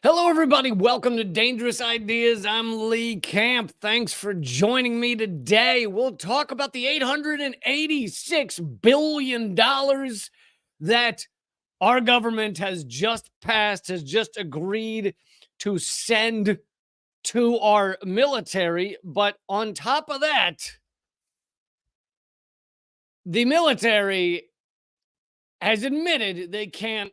Hello, everybody. Welcome to Dangerous Ideas. I'm Lee Camp. Thanks for joining me today. We'll talk about the $886 billion that our government has just passed, has just agreed to send to our military. But on top of that, the military has admitted they can't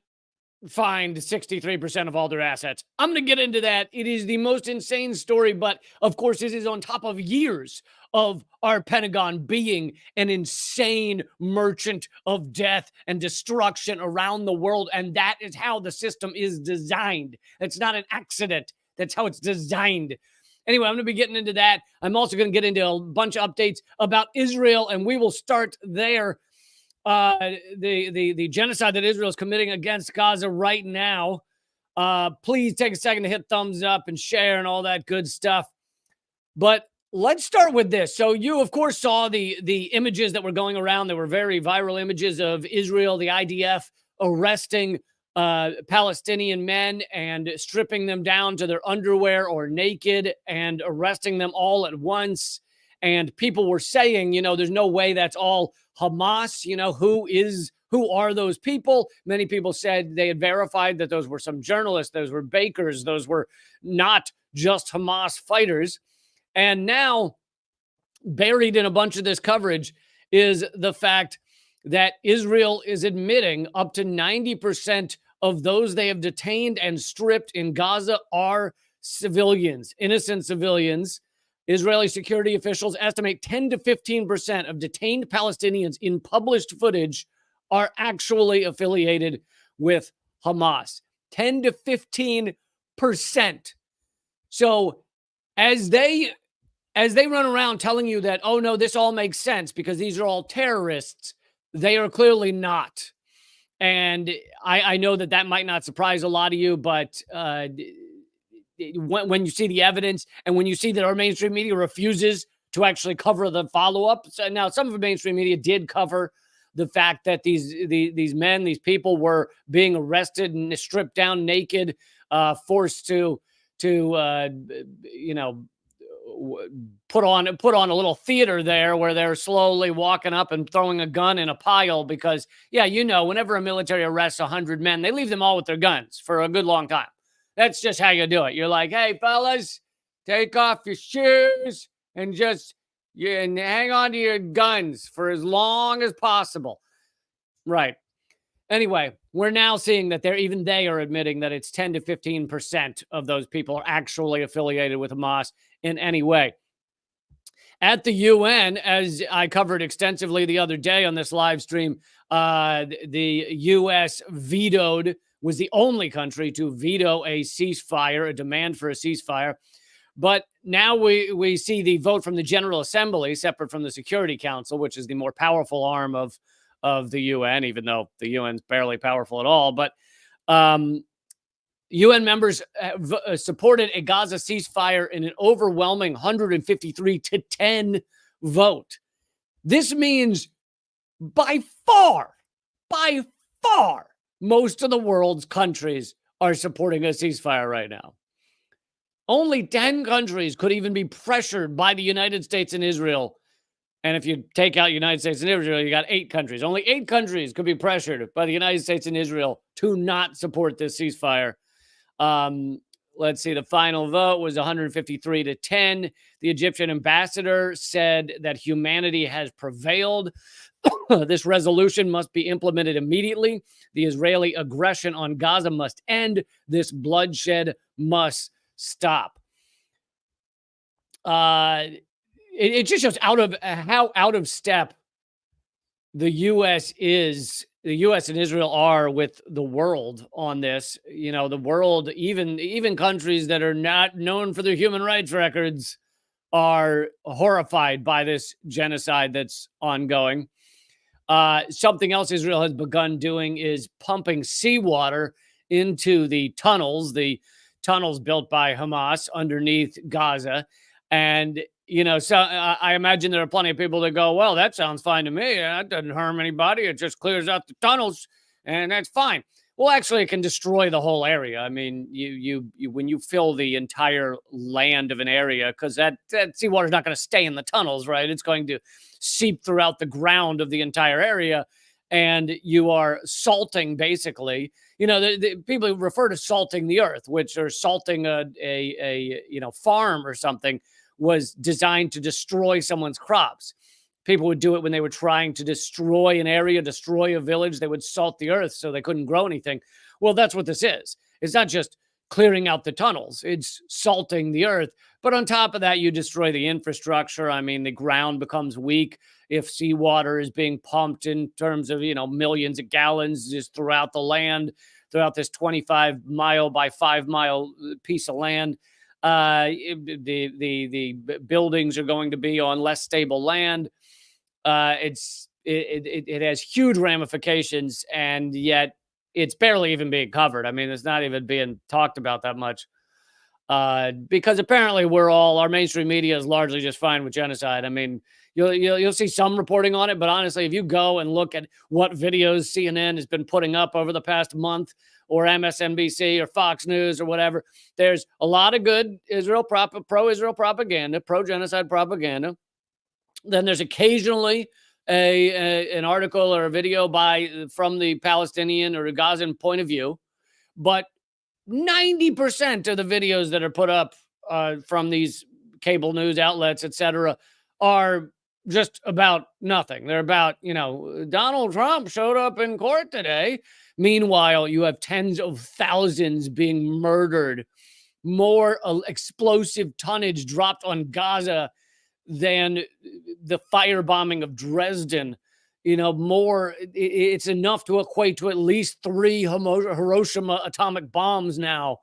find 63% of all their assets. I'm going to get into that. It is the most insane story, but of course, this is on top of years of our Pentagon being an insane merchant of death and destruction around the world. And that is how the system is designed. It's not an accident. That's how it's designed. Anyway, I'm going to be getting into that. I'm also going to get into a bunch of updates about Israel, and we will start there. The genocide that Israel is committing against Gaza right now. Please take a second to hit thumbs up and share and all that good stuff. But let's start with this. So you, of course, saw the images that were going around. They were very viral images of Israel, the IDF, arresting Palestinian men and stripping them down to their underwear or naked and arresting them all at once. And people were saying, there's no way that's all Hamas. Who are those people? Many people said they had verified that those were some journalists, those were bakers, those were not just Hamas fighters. And now, buried in a bunch of this coverage is the fact that Israel is admitting up to 90% of those they have detained and stripped in Gaza are civilians, innocent civilians. Israeli security officials estimate 10 to 15% of detained Palestinians in published footage are actually affiliated with Hamas. 10 to 15%. So as they run around telling you that, oh no, this all makes sense because these are all terrorists, they are clearly not. And I know that might not surprise a lot of you, but when you see the evidence and when you see that our mainstream media refuses to actually cover the follow-up. So now some of the mainstream media did cover the fact that these men, these people were being arrested and stripped down naked, forced to put on a little theater there where they're slowly walking up and throwing a gun in a pile because, whenever a military arrests 100 men, they leave them all with their guns for a good long time. That's just how you do it. You're like, hey, fellas, take off your shoes and just hang on to your guns for as long as possible. Right. Anyway, we're now seeing that they are admitting that it's 10 to 15% of those people are actually affiliated with Hamas in any way. At the UN, as I covered extensively the other day on this live stream, the U.S. was the only country to veto a ceasefire, a demand for a ceasefire. But now we see the vote from the General Assembly, separate from the Security Council, which is the more powerful arm of the UN, even though the UN's barely powerful at all. But UN members supported a Gaza ceasefire in an overwhelming 153-10 vote. This means by far, most of the world's countries are supporting a ceasefire right now. Only 10 countries could even be pressured by the United States and Israel. And if you take out United States and Israel, you got 8 countries. Only 8 countries could be pressured by the United States and Israel to not support this ceasefire. Let's see. The final vote was 153-10. The Egyptian ambassador said that humanity has prevailed. This resolution must be implemented immediately. The Israeli aggression on Gaza must end. This bloodshed must stop. It just shows how out of step the U.S. and Israel are with the world on this. The world, even countries that are not known for their human rights records, are horrified by this genocide that's ongoing. Something else Israel has begun doing is pumping seawater into the tunnels built by Hamas underneath Gaza. And, so I imagine there are plenty of people that go, well, that sounds fine to me. That doesn't harm anybody. It just clears out the tunnels and that's fine. Well, actually, it can destroy the whole area. I mean, when you fill the entire land of an area, because that seawater is not going to stay in the tunnels, right? It's going to seep throughout the ground of the entire area, and you are salting basically. The people refer to salting the earth, which are salting a farm or something, was designed to destroy someone's crops. People would do it when they were trying to destroy an area, destroy a village. They would salt the earth so they couldn't grow anything. Well, that's what this is. It's not just clearing out the tunnels, it's salting the earth. But on top of that, you destroy the infrastructure. I mean, the ground becomes weak if seawater is being pumped in terms of, millions of gallons just throughout the land, throughout this 25-mile by 5-mile piece of land. The buildings are going to be on less stable land. It has huge ramifications, and yet it's barely even being covered. I mean, it's not even being talked about that much, because apparently our mainstream media is largely just fine with genocide. I mean, you'll see some reporting on it, but honestly, if you go and look at what videos CNN has been putting up over the past month, or MSNBC or Fox News or whatever, there's a lot of good pro-Israel propaganda, pro-genocide propaganda. Then there's occasionally an article or a video from the Palestinian or Gazan point of view, but 90% of the videos that are put up from these cable news outlets, etc., are just about nothing. They're about, Donald Trump showed up in court today. Meanwhile, you have tens of thousands being murdered, more explosive tonnage dropped on Gaza than the firebombing of Dresden. More, it's enough to equate to at least 3 Hiroshima atomic bombs now.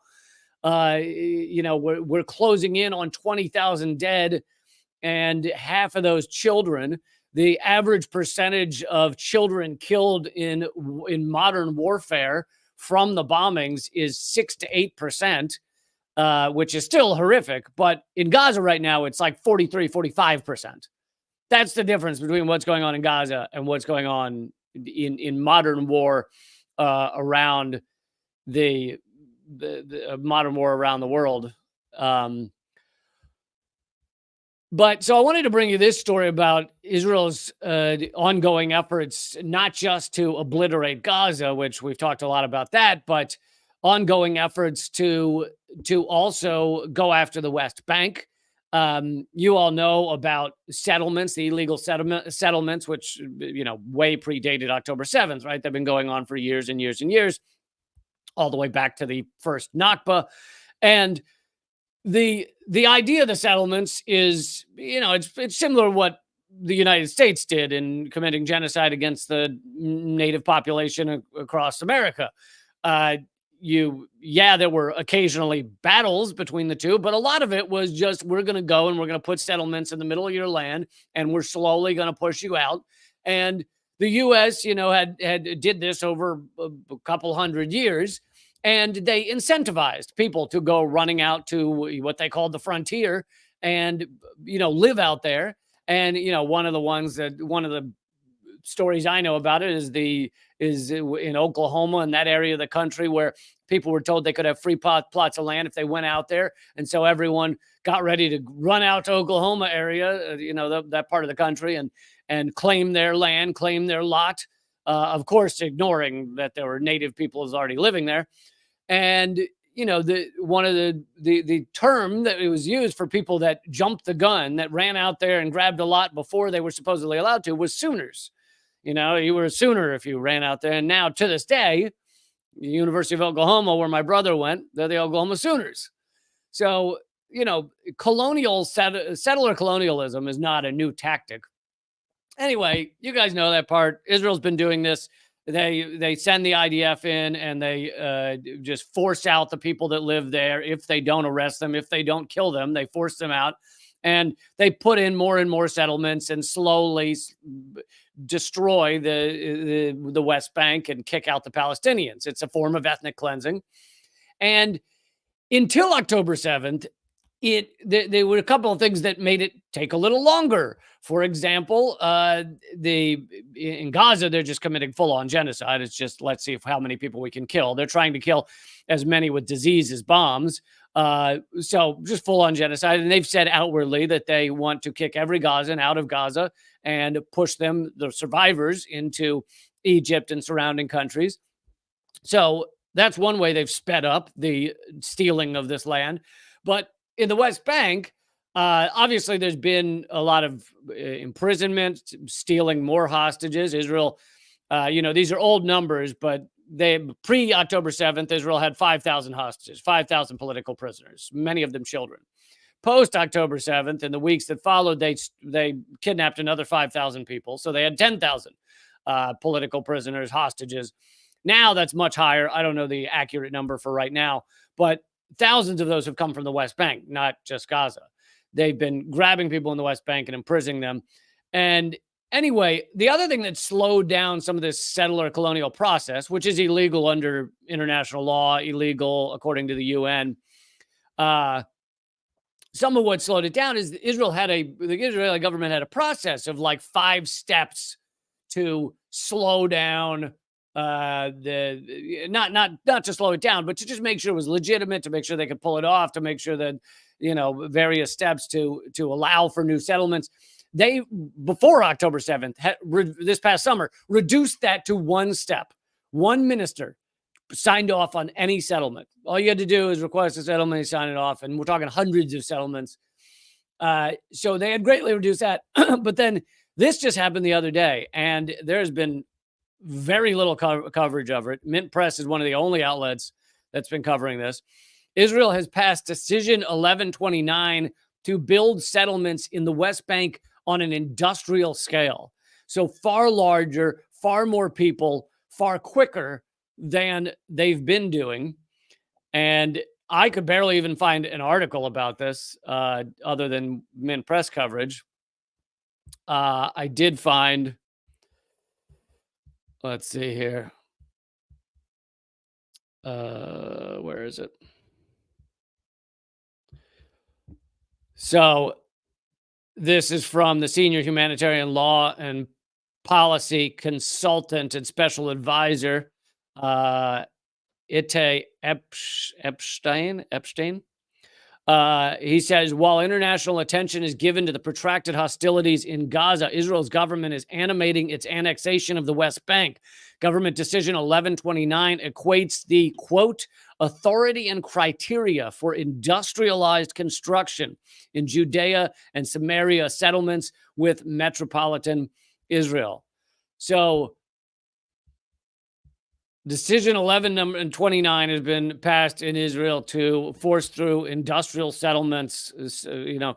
We're closing in on 20,000 dead, and half of those children. The average percentage of children killed in modern warfare from the bombings is 6 to 8%. Which is still horrific. But in Gaza right now, it's like 43, 45%. That's the difference between what's going on in Gaza and what's going on in modern war around the modern war around the world. But so I wanted to bring you this story about Israel's ongoing efforts, not just to obliterate Gaza, which we've talked a lot about that, but ongoing efforts to also go after the West Bank. You all know about settlements, the illegal settlements, which, way predated October 7th, right? They've been going on for years and years and years, all the way back to the first Nakba. And the idea of the settlements is, it's similar to what the United States did in committing genocide against the native population across America. There were occasionally battles between the two, but a lot of it was just, we're going to go and we're going to put settlements in the middle of your land, and we're slowly going to push you out. And the U.S., did this over a couple hundred years, and they incentivized people to go running out to what they called the frontier and, live out there. And, one of the stories I know about it is in Oklahoma, in that area of the country where people were told they could have free plots of land if they went out there. And so everyone got ready to run out to Oklahoma area, that part of the country, and claim their land, claim their lot. Of course, ignoring that there were native peoples already living there. And, one of the term that it was used for people that jumped the gun, that ran out there and grabbed a lot before they were supposedly allowed to, was Sooners. You were a Sooner if you ran out there. And now, to this day, the University of Oklahoma, where my brother went, they're the Oklahoma Sooners. So, settler colonialism is not a new tactic. Anyway, you guys know that part. Israel's been doing this. They send the IDF in, and they just force out the people that live there. If they don't arrest them, if they don't kill them, they force them out. And they put in more and more settlements and slowly destroy the West Bank and kick out the Palestinians. It's a form of ethnic cleansing. And until October 7th, there were a couple of things that made it take a little longer. For example, in Gaza, they're just committing full-on genocide. It's just, let's see how many people we can kill. They're trying to kill as many with disease as bombs. So just full-on genocide. And they've said outwardly that they want to kick every Gazan out of Gaza and push them, the survivors, into Egypt and surrounding countries. So that's one way they've sped up the stealing of this land. But in the West Bank, obviously there's been a lot of imprisonment, stealing more hostages. Israel, these are old numbers, but they pre-October 7th, Israel had 5,000 hostages, 5,000 political prisoners, many of them children. Post-October 7th, in the weeks that followed, they kidnapped another 5,000 people. So they had 10,000 political prisoners, hostages. Now that's much higher. I don't know the accurate number for right now, but thousands of those have come from the West Bank, not just Gaza. They've been grabbing people in the West Bank and imprisoning them. And anyway, the other thing that slowed down some of this settler colonial process, which is illegal under international law, illegal according to the UN, some of what slowed it down is the Israeli government had a process of like 5 steps to slow down not to slow it down, but to just make sure it was legitimate, to make sure they could pull it off, to make sure that, various steps to allow for new settlements. They, before October 7th, this past summer, reduced that to 1 step. One minister signed off on any settlement. All you had to do is request a settlement, sign it off, and we're talking hundreds of settlements. So they had greatly reduced that. But then this just happened the other day, and there's been very little coverage of it. Mint Press is one of the only outlets that's been covering this. Israel has passed Decision 1129 to build settlements in the West Bank on an industrial scale. So far larger, far more people, far quicker than they've been doing. And I could barely even find an article about this other than Mint Press coverage. I did find, let's see here. Where is it? So this is from the senior humanitarian law and policy consultant and special advisor, Ite Epstein. He says, while international attention is given to the protracted hostilities in Gaza, Israel's government is animating its annexation of the West Bank. Government Decision 1129 equates the, quote, authority and criteria for industrialized construction in Judea and Samaria settlements with metropolitan Israel. So Decision 1129 has been passed in Israel to force through industrial settlements,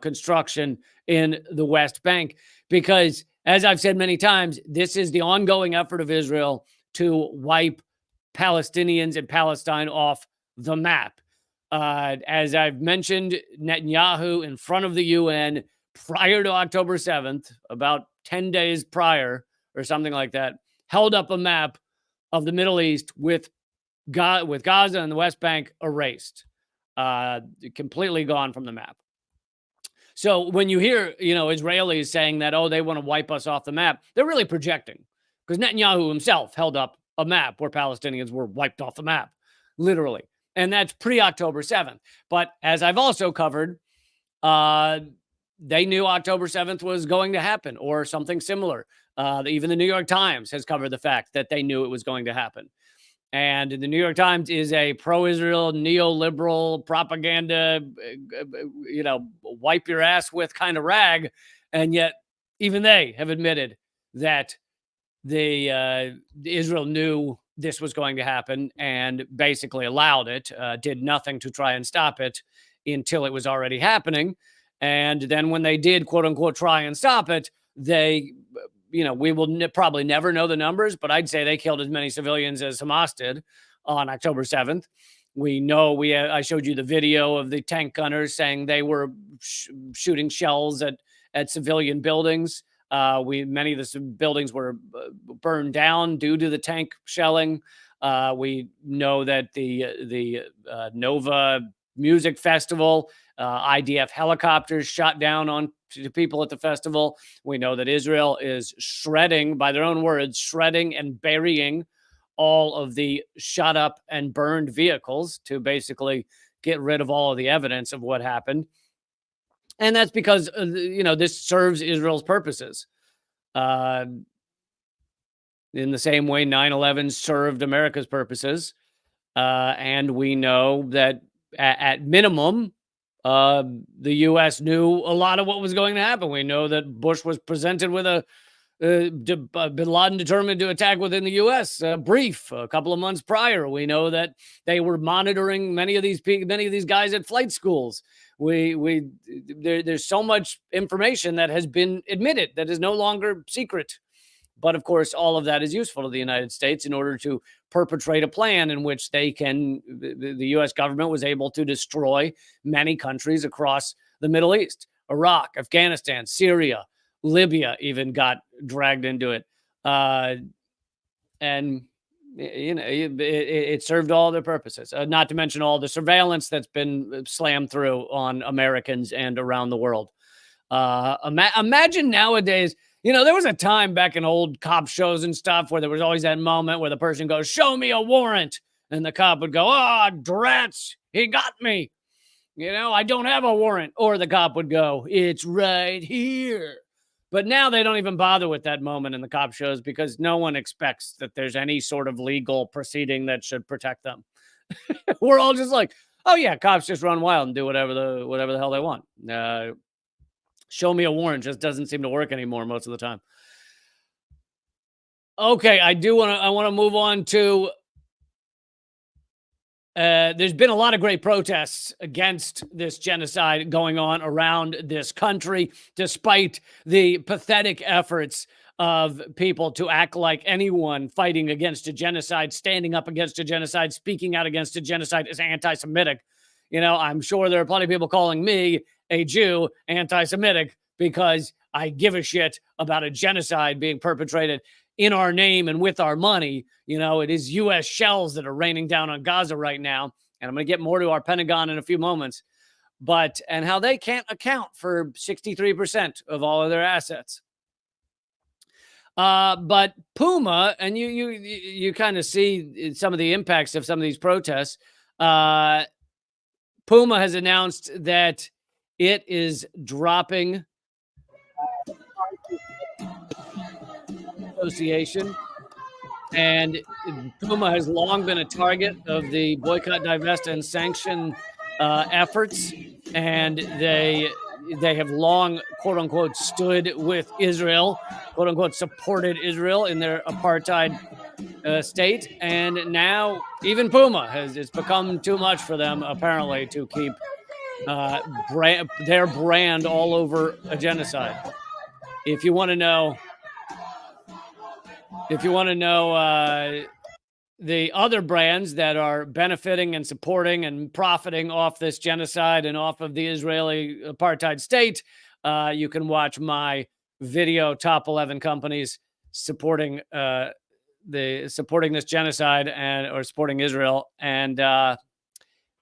construction in the West Bank, because, as I've said many times, this is the ongoing effort of Israel to wipe Palestinians and Palestine off the map. As I've mentioned, Netanyahu in front of the UN prior to October 7th, about 10 days prior or something like that, held up a map of the Middle East with Gaza and the West Bank erased, completely gone from the map. So when you hear, Israelis saying that, oh, they want to wipe us off the map, they're really projecting, because Netanyahu himself held up a map where Palestinians were wiped off the map, literally. And that's pre-October 7th. But as I've also covered, they knew October 7th was going to happen or something similar. Even the New York Times has covered the fact that they knew it was going to happen. And the New York Times is a pro-Israel, neoliberal propaganda, wipe your ass with kind of rag. And yet even they have admitted that Israel knew this was going to happen and basically allowed it, did nothing to try and stop it until it was already happening. And then when they did, quote unquote, try and stop it, they, we will probably never know the numbers, but I'd say they killed as many civilians as Hamas did on October 7th. We know I showed you the video of the tank gunners saying they were shooting shells at civilian buildings. Many of the buildings were burned down due to the tank shelling. We know that the Nova music festival. IDF helicopters shot down on people at the festival. We know that Israel is shredding, by their own words, shredding and burying all of the shot up and burned vehicles to basically get rid of all of the evidence of what happened. And that's because, this serves Israel's purposes. In the same way 9/11 served America's purposes. And we know that at minimum, the U.S. knew a lot of what was going to happen. We know that Bush was presented with a bin Laden determined to attack within the U.S. Brief a couple of months prior. We know that they were monitoring many of these guys at flight schools. There's so much information that has been admitted that is no longer secret. But of course, all of that is useful to the United States in order to perpetrate a plan in which the U.S. government was able to destroy many countries across the Middle East. Iraq, Afghanistan, Syria, Libya even got dragged into it. And it served all their purposes, not to mention all the surveillance that's been slammed through on Americans and around the world. Imagine nowadays, there was a time back in old cop shows and stuff where there was always that moment where the person goes, "Show me a warrant." And the cop would go, "Ah, drats, he got me. I don't have a warrant." Or the cop would go, "It's right here." But now they don't even bother with that moment in the cop shows because no one expects that there's any sort of legal proceeding that should protect them. We're all just like, "Oh yeah, cops just run wild and do whatever the hell they want." Show me a warrant just doesn't seem to work anymore most of the time. Okay, I want to move on to there's been a lot of great protests against this genocide going on around this country, despite the pathetic efforts of people to act like anyone fighting against a genocide, standing up against a genocide, speaking out against a genocide is anti-Semitic. I'm sure there are plenty of people calling me, a Jew, anti-Semitic because I give a shit about a genocide being perpetrated in our name and with our money. It is U.S. shells that are raining down on Gaza right now. And I'm going to get more to our Pentagon in a few moments. And how they can't account for 63% of all of their assets. But Puma, and you kind of see some of the impacts of some of these protests. Puma has announced that it is dropping association, and Puma has long been a target of the boycott, divest, and sanction efforts, and they have long, quote unquote, stood with Israel, quote unquote, supported Israel in their apartheid state, and now even Puma it's become too much for them apparently to keep their brand all over a genocide. If you want to know the other brands that are benefiting and supporting and profiting off this genocide and off of the Israeli apartheid state, you can watch my video, Top 11 Companies Supporting this genocide or supporting Israel. And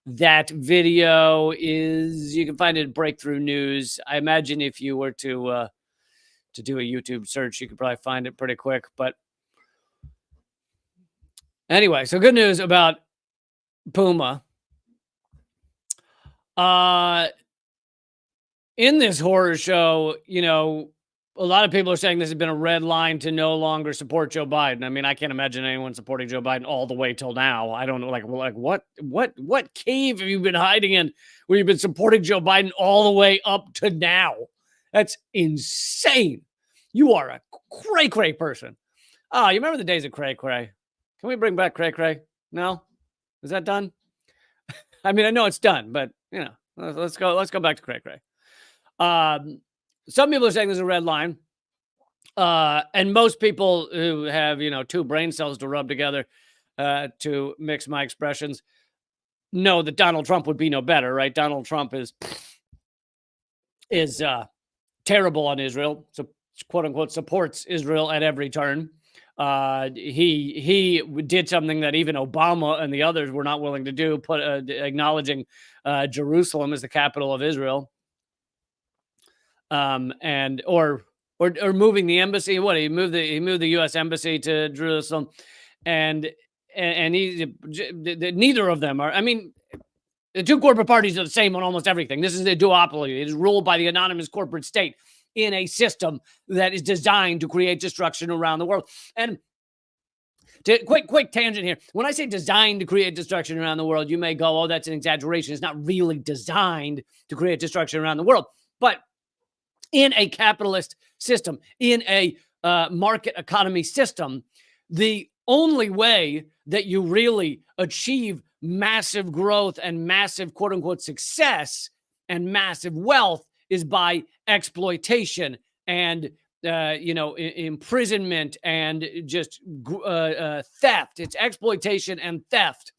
that video you can find it at Breakthrough News. I imagine if you were to do a YouTube search, you could probably find it pretty quick. But anyway, so good news about Puma. In this horror show, a lot of people are saying this has been a red line to no longer support Joe Biden. I mean, I can't imagine anyone supporting Joe Biden all the way till now. I don't know, like what cave have you been hiding in where you've been supporting Joe Biden all the way up to now? That's insane. You are a cray-cray person. Oh, you remember the days of cray-cray? Can we bring back cray-cray? No? Is that done? I mean, I know it's done, but, let's go back to cray-cray. Some people are saying there's a red line. And most people who have, two brain cells to rub together to mix my expressions know that Donald Trump would be no better, right? Donald Trump is terrible on Israel. So, quote unquote, supports Israel at every turn. He did something that even Obama and the others were not willing to do, acknowledging Jerusalem as the capital of Israel, and or moving the embassy. What he moved the U.S. embassy to Jerusalem, and neither of them are. I mean, the two corporate parties are the same on almost everything. This is a duopoly. It is ruled by the anonymous corporate state in a system that is designed to create destruction around the world. And quick tangent here. When I say designed to create destruction around the world, you may go, oh, that's an exaggeration. It's not really designed to create destruction around the world. But in a capitalist system, in a market economy system, the only way that you really achieve massive growth and massive quote unquote success and massive wealth is by exploitation and imprisonment and just theft. It's exploitation and theft.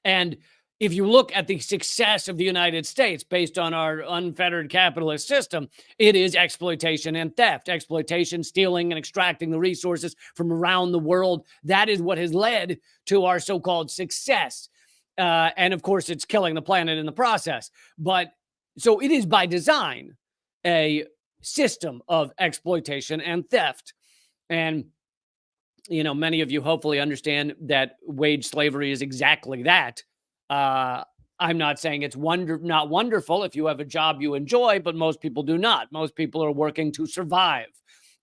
And if you look at the success of the United States based on our unfettered capitalist system, it is exploitation and theft. Exploitation, stealing, and extracting the resources from around the world. That is what has led to our so-called success. And of course, it's killing the planet in the process. But so it is by design a system of exploitation and theft. And many of you hopefully understand that wage slavery is exactly that. I'm not saying it's not wonderful if you have a job you enjoy, but most people do not. Most people are working to survive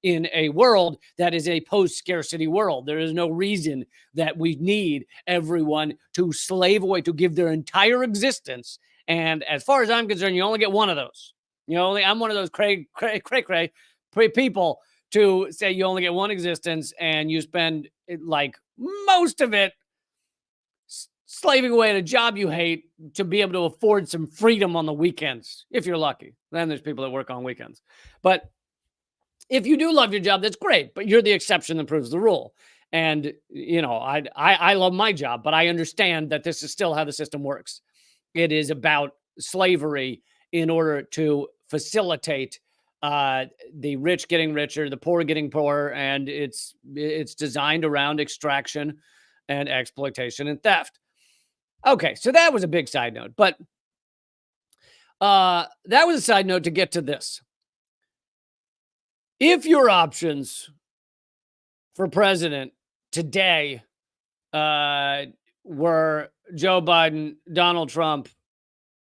in a world that is a post-scarcity world. There is no reason that we need everyone to slave away, to give their entire existence. And as far as I'm concerned, you only get one of those. I'm one of those cray people to say you only get one existence and you spend like most of it slaving away at a job you hate to be able to afford some freedom on the weekends, if you're lucky. Then there's people that work on weekends. But if you do love your job, that's great, but you're the exception that proves the rule. And, I love my job, but I understand that this is still how the system works. It is about slavery in order to facilitate the rich getting richer, the poor getting poorer, and it's designed around extraction and exploitation and theft. Okay, so that was a big side note, but that was a side note to get to this. If your options for president today were Joe Biden, Donald Trump,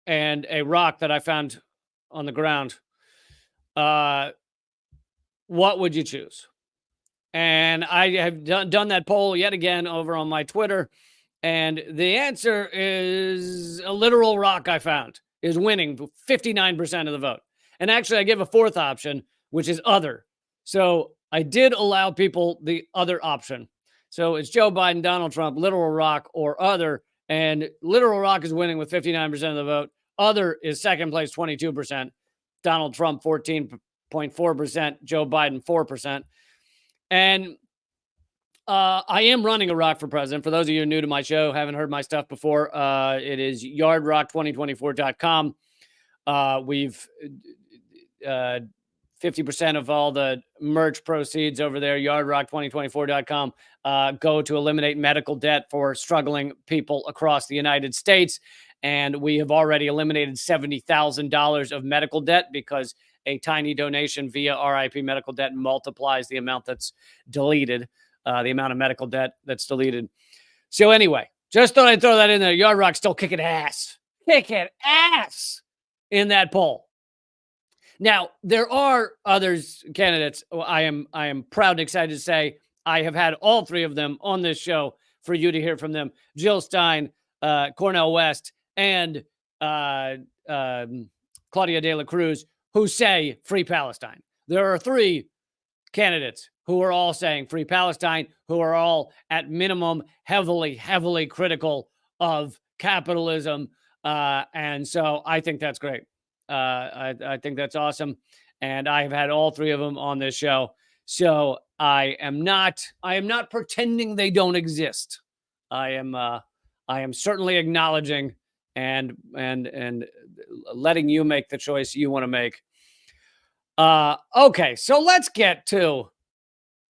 and a rock that I found on the ground, what would you choose? And I have done that poll yet again over on my Twitter. And the answer is a literal rock I found is winning 59% of the vote. And actually, I give a fourth option, which is other. So I did allow people the other option. So it's Joe Biden, Donald Trump, literal rock, or other. And literal rock is winning with 59% of the vote. Other is second place, 22%. Donald Trump, 14.4%. Joe Biden, 4%. And I am running a rock for president. For those of you new to my show, haven't heard my stuff before, it is yardrock2024.com. We've 50% of all the merch proceeds over there, yardrock2024.com, go to eliminate medical debt for struggling people across the United States. And we have already eliminated $70,000 of medical debt because a tiny donation via RIP medical debt multiplies the amount that's deleted. The amount of medical debt that's deleted. So anyway, just thought I'd throw that in there. Yard Rock's still kicking ass in that poll. Now, there are others candidates. I am proud and excited to say I have had all three of them on this show for you to hear from them. Jill Stein, Cornel West, and Claudia de la Cruz, who say free Palestine. There are three candidates who are all saying free Palestine, who are all at minimum heavily critical of capitalism. And so I think that's great. I think that's awesome. And I have had all three of them on this show. So I am not pretending they don't exist. I am certainly acknowledging and letting you make the choice you want to make. Okay, so let's get to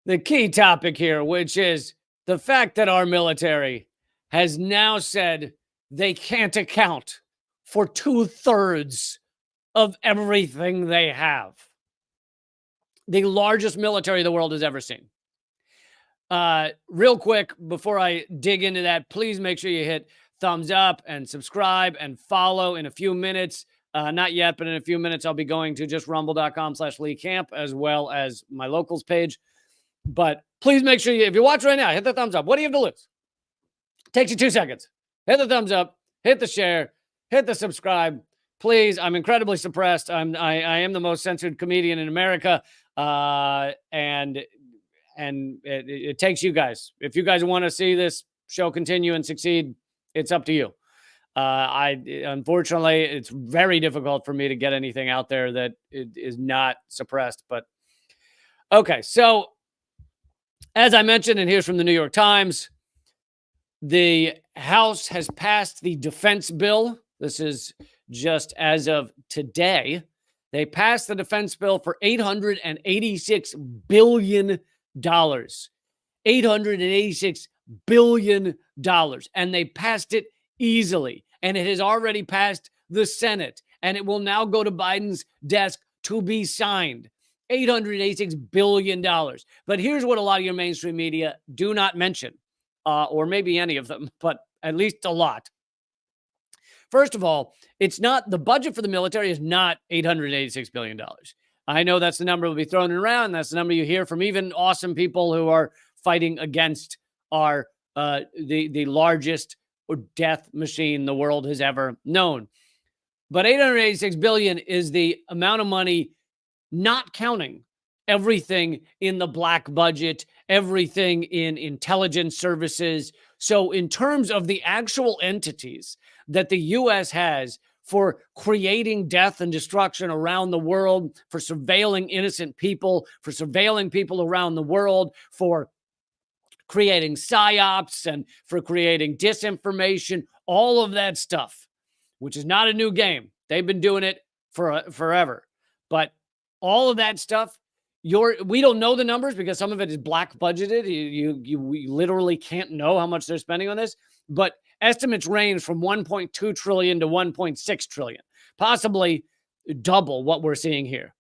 the key topic here, which is the fact that our military has now said they can't account for 2/3 of everything they have. The largest military the world has ever seen. Real quick, before I dig into that, please make sure you hit thumbs up and subscribe and follow in a few minutes. Not yet, but in a few minutes, I'll be going to just rumble.com/leecamp as well as my locals page. But please make sure if you're watching right now, hit the thumbs up. What do you have to lose? Takes you 2 seconds. Hit the thumbs up, hit the share, hit the subscribe. Please, I'm incredibly suppressed. I am the most censored comedian in America. And it takes you guys. If you guys want to see this show continue and succeed, it's up to you. Unfortunately, it's very difficult for me to get anything out there that is not suppressed. But okay, so as I mentioned, and here's from the New York Times, the House has passed the defense bill. This is just as of today. They passed the defense bill for $886 billion. $886 billion. And they passed it easily. And it has already passed the Senate. And it will now go to Biden's desk to be signed. $886 billion. But here's what a lot of your mainstream media do not mention, or maybe any of them, but at least a lot. First of all, it's not the budget for the military is not $886 billion. I know that's the number will be thrown around. That's the number you hear from even awesome people who are fighting against our the largest death machine the world has ever known. But $886 billion is the amount of money, not counting everything in the black budget, everything in intelligence services. So in terms of the actual entities that the U.S. has for creating death and destruction around the world, for surveilling innocent people, for surveilling people around the world, for creating psyops and for creating disinformation, all of that stuff, which is not a new game. They've been doing it for forever. But all of that stuff, we don't know the numbers because some of it is black budgeted. We literally can't know how much they're spending on this. But estimates range from 1.2 trillion to 1.6 trillion, possibly double what we're seeing here.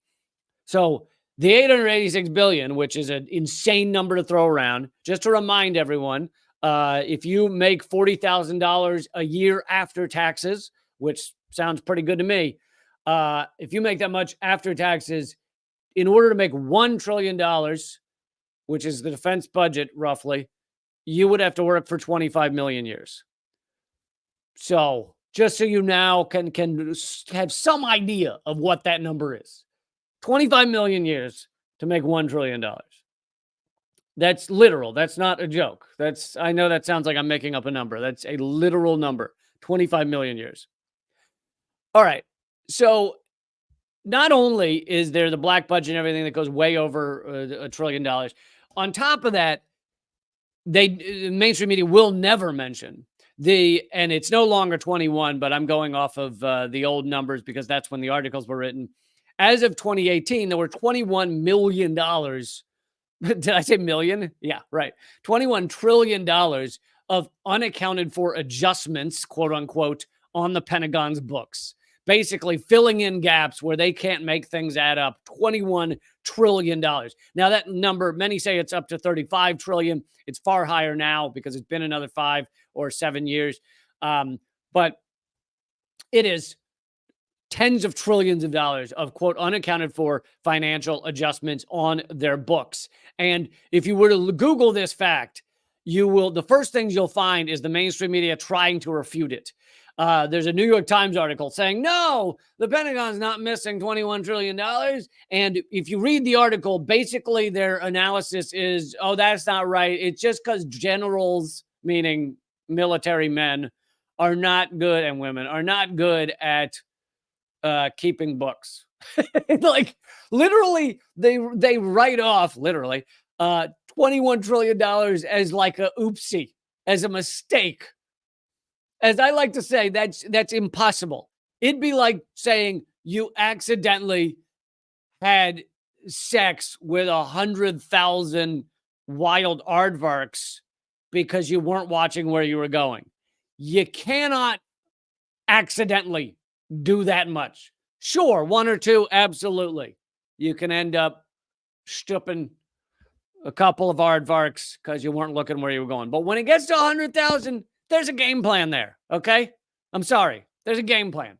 So the 886 billion, which is an insane number to throw around, just to remind everyone, if you make $40,000 a year after taxes, which sounds pretty good to me, if you make that much after taxes, in order to make $1 trillion, which is the defense budget roughly, you would have to work for 25 million years. So just so you now can have some idea of what that number is. 25 million years to make $1 trillion. That's literal. That's not a joke. I know that sounds like I'm making up a number. That's a literal number. 25 million years. All right. So not only is there the black budget and everything that goes way over $1 trillion, on top of that, mainstream media will never mention and it's no longer 21, but I'm going off of the old numbers because that's when the articles were written. As of 2018, there were $21 million. Did I say million? Yeah, right. $21 trillion of unaccounted for adjustments, quote unquote, on the Pentagon's books. Basically filling in gaps where they can't make things add up. $21 trillion. Now that number, many say it's up to 35 trillion. It's far higher now because it's been another 5 or 7 years. But it is tens of trillions of dollars of, quote, unaccounted for financial adjustments on their books. And if you were to Google this fact, the first things you'll find is the mainstream media trying to refute it. There's a New York Times article saying, no, the Pentagon's not missing $21 trillion. And if you read the article, basically their analysis is, oh, that's not right. It's just because generals, meaning military men, are not good, and women are not good at keeping books. Like literally, they write off literally $21 trillion as like a oopsie, as a mistake. As I like to say, that's impossible. It'd be like saying you accidentally had sex with 100,000 wild aardvarks because you weren't watching where you were going. You cannot accidentally do that much. Sure, one or two, absolutely. You can end up stooping a couple of aardvarks because you weren't looking where you were going. But when it gets to 100,000, there's a game plan there, okay? I'm sorry. There's a game plan.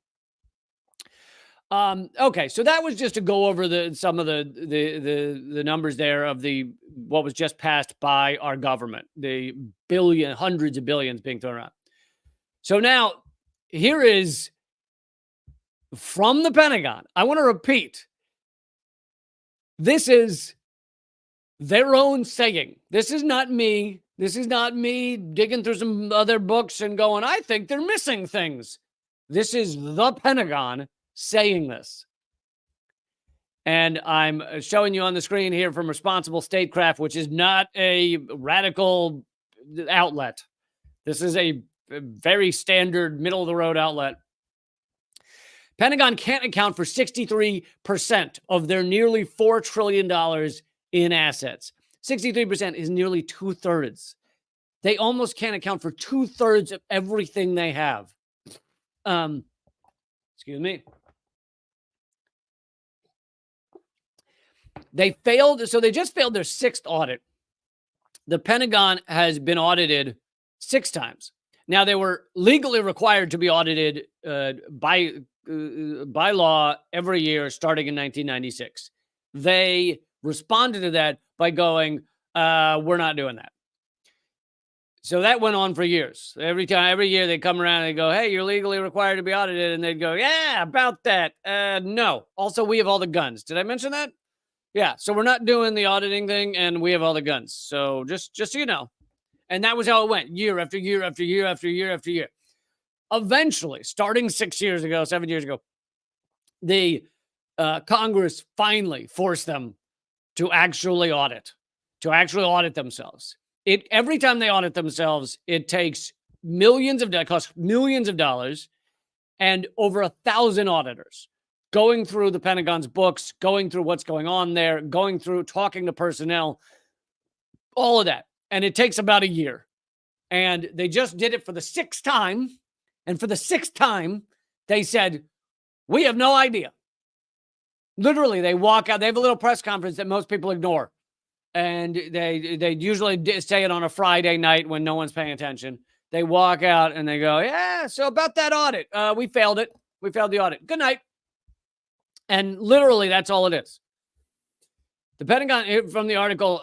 Okay, so that was just to go over some of the numbers there of what was just passed by our government, the hundreds of billions being thrown around. So now, here is from the Pentagon. I want to repeat. This is their own saying. This is not me. This is not me digging through some other books and going, I think they're missing things. This is the Pentagon saying this. And I'm showing you on the screen here from Responsible Statecraft, which is not a radical outlet. This is a very standard middle-of-the-road outlet. Pentagon can't account for 63% of their nearly $4 trillion in assets. 63% is nearly 2/3. They almost can't account for 2/3 of everything they have. Excuse me. They failed. So they just failed their 6th audit. The Pentagon has been audited 6 times. Now, they were legally required to be audited by law every year starting in 1996. They responded to that by going, we're not doing that. So that went on for years. Every year they come around and they go, hey, you're legally required to be audited. And they'd go, yeah, about that. No. Also, we have all the guns. Did I mention that? Yeah. So we're not doing the auditing thing and we have all the guns. So just so you know. And that was how it went year after year after year after year after year. Eventually, starting 7 years ago, the Congress finally forced them to actually audit themselves. Every time they audit themselves, it takes costs millions of dollars, and over 1,000 auditors going through the Pentagon's books, going through what's going on there, going through talking to personnel, all of that. And it takes about a year. And they just did it for the 6th time. And for the 6th time, they said, we have no idea. Literally, they walk out. They have a little press conference that most people ignore. And they usually say it on a Friday night when no one's paying attention. They walk out and they go, yeah, so about that audit, we failed it. We failed the audit. Good night. And literally, that's all it is. The Pentagon, from the article,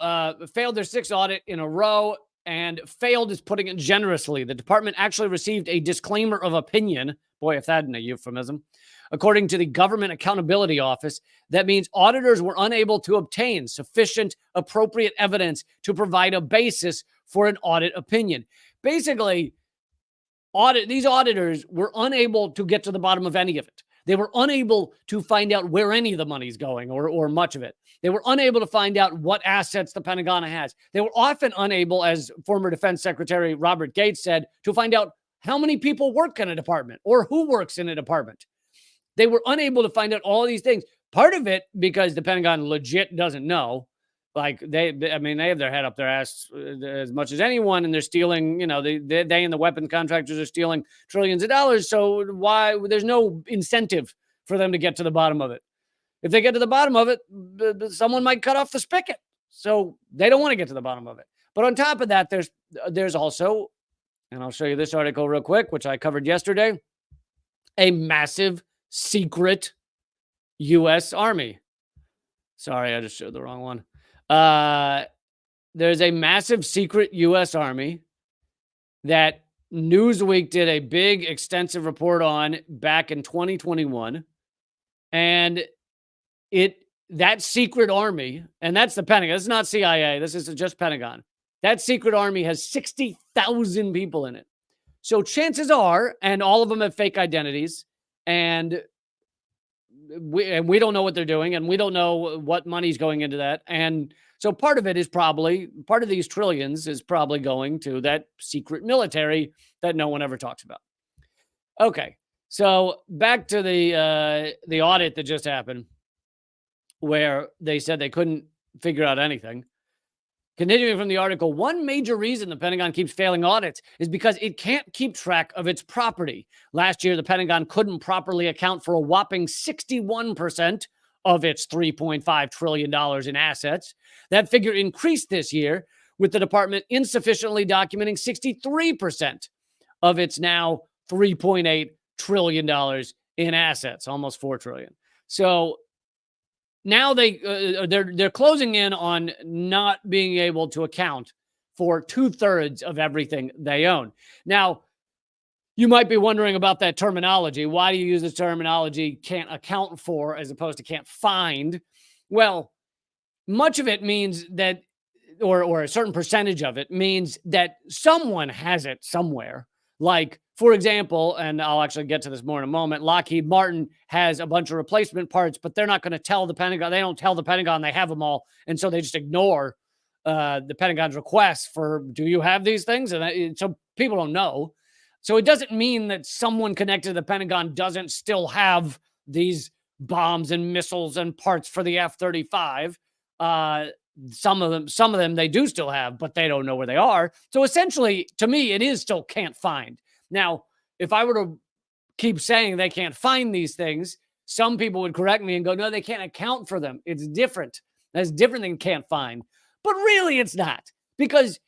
failed their 6th audit in a row, and failed is putting it generously. The department actually received a disclaimer of opinion. Boy, if that's a euphemism. According to the Government Accountability Office, that means auditors were unable to obtain sufficient appropriate evidence to provide a basis for an audit opinion. Basically, these auditors were unable to get to the bottom of any of it. They were unable to find out where any of the money's going or much of it. They were unable to find out what assets the Pentagon has. They were often unable, as former Defense Secretary Robert Gates said, to find out how many people work in a department or who works in a department. They were unable to find out all these things. Part of it because the Pentagon legit doesn't know. Like they have their head up their ass as much as anyone, and they're stealing, they and the weapons contractors are stealing trillions of dollars. So there's no incentive for them to get to the bottom of it. If they get to the bottom of it, someone might cut off the spigot. So they don't want to get to the bottom of it. But on top of that, there's also, and I'll show you this article real quick, which I covered yesterday, a massive secret U.S. Army. Sorry, I just showed the wrong one. There's a massive secret U.S. Army that Newsweek did a big, extensive report on back in 2021. And that secret army, and that's the Pentagon. It's not CIA. This is just Pentagon. That secret army has 60,000 people in it. So chances are, and all of them have fake identities, and we don't know what they're doing, and we don't know what money's going into that. And so part of these trillions is probably going to that secret military that no one ever talks about. Okay, so back to the audit that just happened, where they said they couldn't figure out anything. Continuing from the article, one major reason the Pentagon keeps failing audits is because it can't keep track of its property. Last year, the Pentagon couldn't properly account for a whopping 61% of its $3.5 trillion in assets. That figure increased this year, with the department insufficiently documenting 63% of its now $3.8 trillion in assets, almost $4 trillion. So now they're closing in on not being able to account for 2/3 of everything they own. Now, you might be wondering about that terminology. Why do you use this terminology, can't account for, as opposed to can't find? Well, much of it means that, or a certain percentage of it means that someone has it somewhere. Like, for example, and I'll actually get to this more in a moment, Lockheed Martin has a bunch of replacement parts, but they're not going to tell the Pentagon. They don't tell the Pentagon they have them all. And so they just ignore the Pentagon's requests for, do you have these things? And so people don't know. So it doesn't mean that someone connected to the Pentagon doesn't still have these bombs and missiles and parts for the F-35. Some of them they do still have, but they don't know where they are. So essentially, to me, it is still can't find. Now, if I were to keep saying they can't find these things, some people would correct me and go, no, they can't account for them. It's different. That's different than can't find. But really, it's not. Because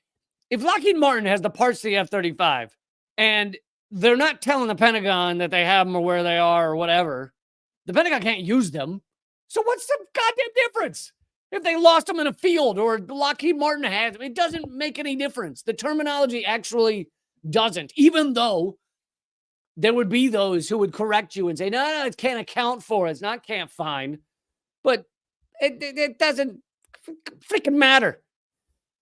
if Lockheed Martin has the parts to the F-35 and they're not telling the Pentagon that they have them or where they are or whatever, the Pentagon can't use them. So what's the goddamn difference? If they lost them in a field or Lockheed Martin has them, it doesn't make any difference. The terminology actually doesn't, even though there would be those who would correct you and say, no, it can't account for. It's not can't find. But it doesn't freaking matter.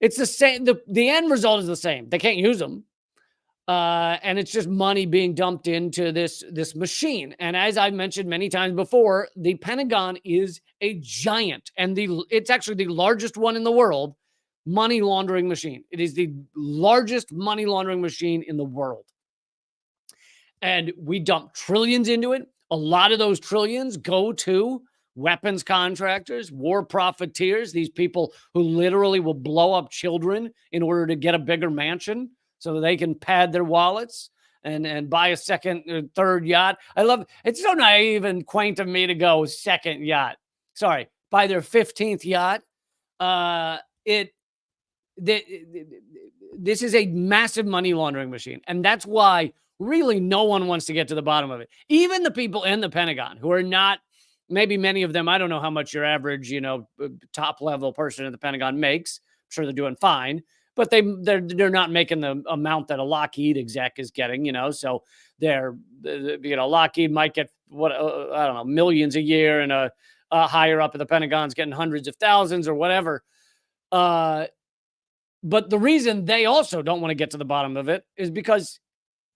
It's the same. The end result is the same. They can't use them. And it's just money being dumped into this machine. And as I've mentioned many times before, the Pentagon is a giant, and it's actually the largest one in the world, money laundering machine. It is the largest money laundering machine in the world. And we dump trillions into it. A lot of those trillions go to weapons contractors, war profiteers, these people who literally will blow up children in order to get a bigger mansion so that they can pad their wallets and buy a second or third yacht. I love, it's so naive and quaint of me to go second yacht. Sorry, buy their 15th yacht. This is a massive money laundering machine. And that's why really no one wants to get to the bottom of it. Even the people in the Pentagon who are not, maybe many of them, I don't know how much your average, top level person in the Pentagon makes. I'm sure they're doing fine. But they're not making the amount that a Lockheed exec is getting, so they're, Lockheed might get I don't know, millions a year, and a higher up at the Pentagon's getting hundreds of thousands or whatever. But the reason they also don't want to get to the bottom of it is because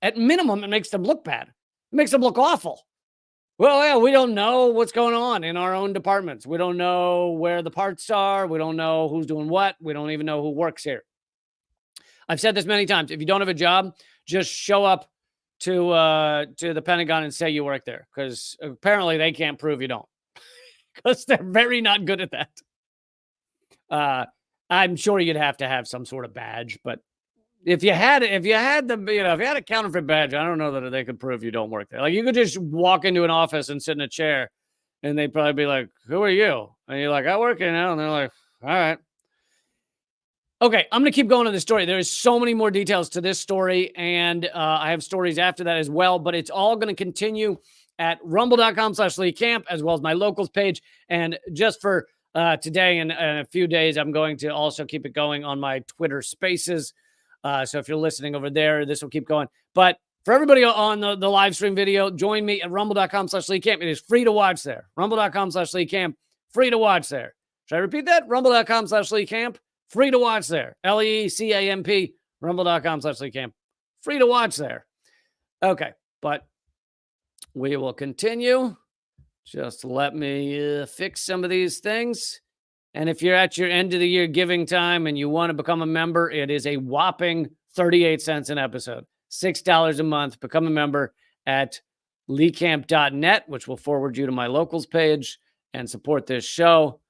at minimum, it makes them look bad. It makes them look awful. Well, yeah, we don't know what's going on in our own departments. We don't know where the parts are. We don't know who's doing what. We don't even know who works here. I've said this many times. If you don't have a job, just show up to the Pentagon and say you work there, because apparently they can't prove you don't, because they're very not good at that. I'm sure you'd have to have some sort of badge, but if you had a counterfeit badge, I don't know that they could prove you don't work there. Like, you could just walk into an office and sit in a chair, and they'd probably be like, "Who are you?" And you're like, "I work here now," and they're like, "All right." Okay, I'm going to keep going to the story. There's so many more details to this story, and I have stories after that as well, but it's all going to continue at rumble.com/leecamp, as well as my locals page. And just for today and a few days, I'm going to also keep it going on my Twitter Spaces. So if you're listening over there, this will keep going. But for everybody on the live stream video, join me at rumble.com/leecamp. It is free to watch there. Rumble.com/leecamp, free to watch there. Should I repeat that? Rumble.com/leecamp. Free to watch there. LEECAMP, rumble.com/leecamp. Free to watch there. Okay, but we will continue. Just let me fix some of these things. And if you're at your end of the year giving time and you want to become a member, it is a whopping 38 cents an episode. $6 a month. Become a member at leecamp.net, which will forward you to my locals page and support this show.